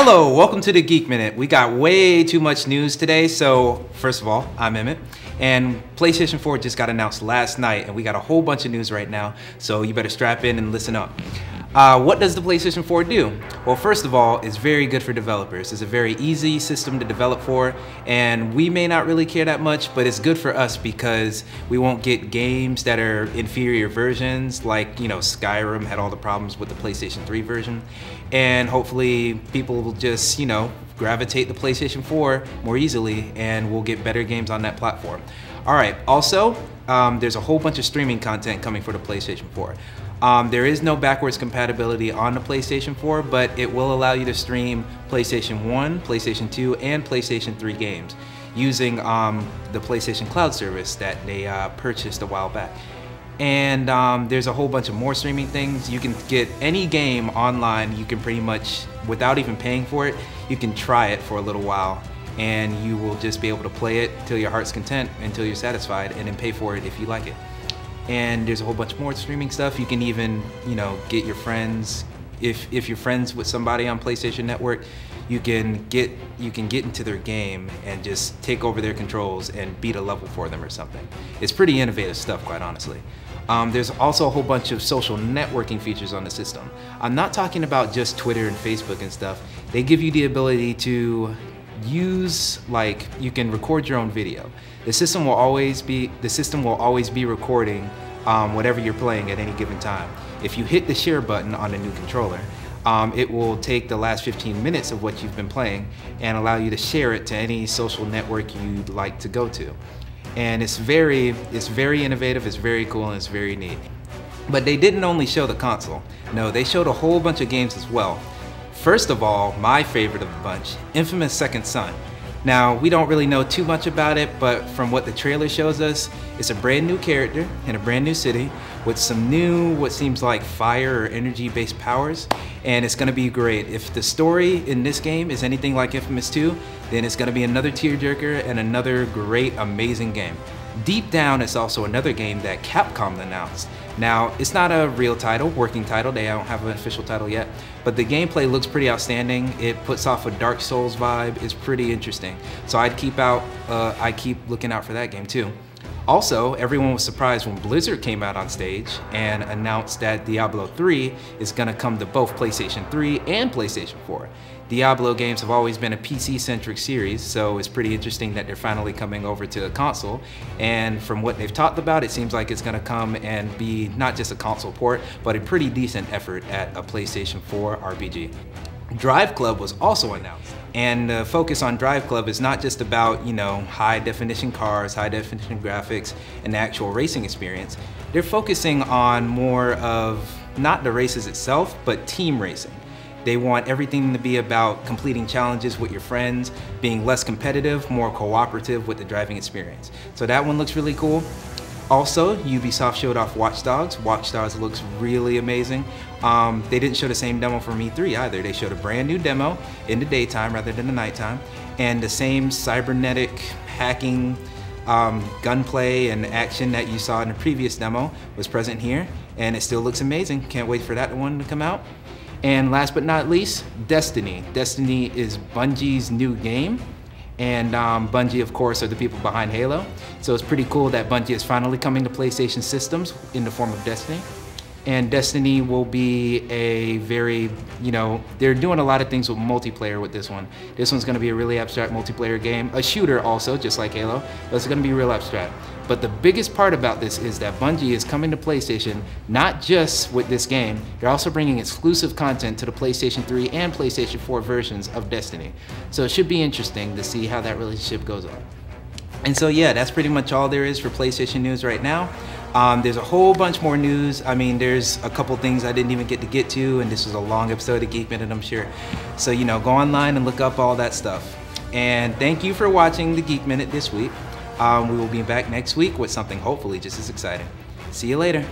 Hello, welcome to the Geek Minute. We got way too much news today, so first of all, I'm Emmett, and PlayStation 4 just got announced last night, and we got a whole bunch of news right now, so you better strap in and listen up. What does the PlayStation 4 do? Well, first of all, it's very good for developers. It's a very easy system to develop for, and we may not really care that much, but it's good for us because we won't get games that are inferior versions, like, you know, Skyrim had all the problems with the PlayStation 3 version, and hopefully people will just, you know, gravitate the PlayStation 4 more easily, and we'll get better games on that platform. All right, also, there's a whole bunch of streaming content coming for the PlayStation 4. There is no backwards compatibility on the PlayStation 4, but it will allow you to stream PlayStation 1, PlayStation 2, and PlayStation 3 games using the PlayStation Cloud service that they purchased a while back. And there's a whole bunch of more streaming things. You can get any game online. You can pretty much, without even paying for it, you can try it for a little while, and you will just be able to play it till your heart's content, until you're satisfied, and then pay for it if you like it. And there's a whole bunch more streaming stuff. You can even, you know, get your friends, if you're friends with somebody on PlayStation Network, you can get into their game and just take over their controls and beat a level for them or something. It's pretty innovative stuff, quite honestly. There's also a whole bunch of social networking features on the system. I'm not talking about just Twitter and Facebook and stuff. They give you the ability to use, like, you can record your own video. The system will always be recording whatever you're playing at any given time. If you hit the share button on the new controller, it will take the last 15 minutes of what you've been playing and allow you to share it to any social network you'd like to go to. And it's very innovative, it's very cool, and it's very neat. But they didn't only show the console. No, they showed a whole bunch of games as well. First of all, my favorite of the bunch, Infamous Second Son. Now, we don't really know too much about it, but from what the trailer shows us, it's a brand new character in a brand new city with some new, what seems like fire or energy-based powers, and it's gonna be great. If the story in this game is anything like Infamous 2, then it's gonna be another tearjerker and another great, amazing game. Deep Down is also another game that Capcom announced. Now, it's not a real title, working title, they don't have an official title yet, but the gameplay looks pretty outstanding. It puts off a Dark Souls vibe, it's pretty interesting. So I keep looking out for that game too. Also, everyone was surprised when Blizzard came out on stage and announced that Diablo 3 is gonna come to both PlayStation 3 and PlayStation 4. Diablo games have always been a PC-centric series, so it's pretty interesting that they're finally coming over to a console. And from what they've talked about, it seems like it's gonna come and be not just a console port, but a pretty decent effort at a PlayStation 4 RPG. Drive Club was also announced. And the focus on Drive Club is not just about, you know, high-definition cars, high-definition graphics, and the actual racing experience. They're focusing on more of, not the races itself, but team racing. They want everything to be about completing challenges with your friends, being less competitive, more cooperative with the driving experience. So that one looks really cool. Also, Ubisoft showed off Watch Dogs. Watch Dogs looks really amazing. They didn't show the same demo from E3 either. They showed a brand new demo in the daytime rather than the nighttime, and the same cybernetic hacking gunplay and action that you saw in the previous demo was present here, and it still looks amazing. Can't wait for that one to come out. And last but not least, Destiny. Destiny is Bungie's new game. And Bungie, of course, are the people behind Halo. So it's pretty cool that Bungie is finally coming to PlayStation systems in the form of Destiny. And Destiny will be a very, you know, they're doing a lot of things with multiplayer with this one. This one's gonna be a really abstract multiplayer game, a shooter also, just like Halo, but it's gonna be real abstract. But the biggest part about this is that Bungie is coming to PlayStation, not just with this game, they're also bringing exclusive content to the PlayStation 3 and PlayStation 4 versions of Destiny. So it should be interesting to see how that relationship goes on. And so yeah, that's pretty much all there is for PlayStation news right now. There's a whole bunch more news. I mean, there's a couple things I didn't even get to, and this was a long episode of Geek Minute, I'm sure. So, you know, go online and look up all that stuff. And thank you for watching the Geek Minute this week. We will be back next week with something hopefully just as exciting. See you later.